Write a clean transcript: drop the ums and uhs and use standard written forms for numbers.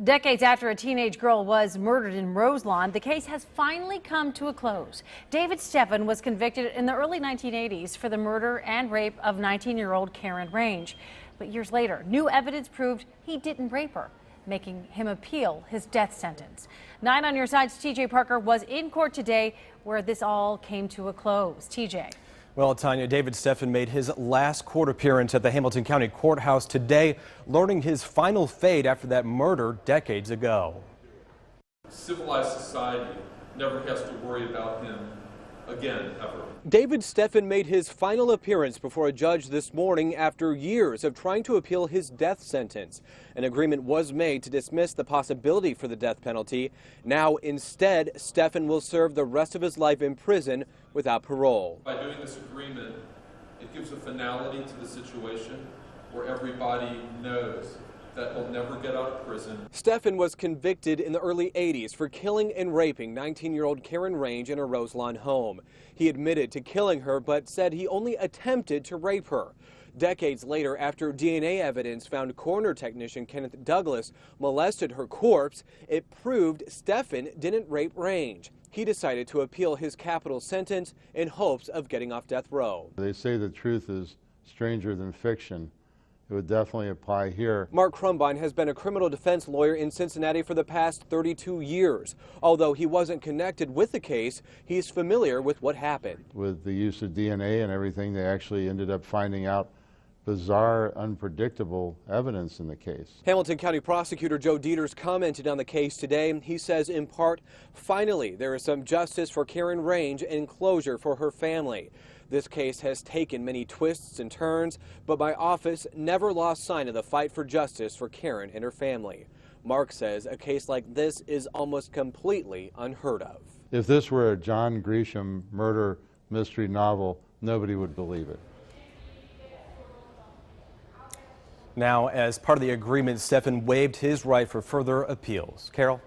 Decades after a teenage girl was murdered in Roselawn, the case has finally come to a close. David Steffen was convicted in the early 1980s for the murder and rape of 19-year-old Karen Range. But years later, new evidence proved he didn't rape her, making him appeal his death sentence. 9 on Your Side's TJ Parker was in court today where this all came to a close. TJ. Well, Tanya, David Steffen made his last court appearance at the Hamilton County Courthouse today, learning his final fate after that murder decades ago. Civilized society never has to worry about him again, ever. David Steffen made his final appearance before a judge this morning after years of trying to appeal his death sentence. An agreement was made to dismiss the possibility for the death penalty. Now, instead, Steffen will serve the rest of his life in prison without parole. By doing this agreement, it gives a finality to the situation where everybody knows that he'll never get out of prison. Steffen was convicted in the early 80s for killing and raping 19-year-old Karen Range in a Roselawn home. He admitted to killing her, but said he only attempted to rape her. Decades later, after DNA evidence found coroner technician Kenneth Douglas molested her corpse, it proved Steffen didn't rape Range. He decided to appeal his capital sentence in hopes of getting off death row. They say the truth is stranger than fiction. It would definitely apply here. Mark Crumbine has been a criminal defense lawyer in Cincinnati for the past 32 years. Although he wasn't connected with the case, he's familiar with what happened. With the use of DNA and everything, they actually ended up finding out bizarre, unpredictable evidence in the case. Hamilton County Prosecutor Joe Dieters commented on the case today. He says, in part, finally, there is some justice for Karen Range and closure for her family. This case has taken many twists and turns, but my office never lost sight of the fight for justice for Karen and her family. Mark says a case like this is almost completely unheard of. If this were a John Grisham murder mystery novel, nobody would believe it. Now, as part of the agreement, Steffen waived his right for further appeals. Carol?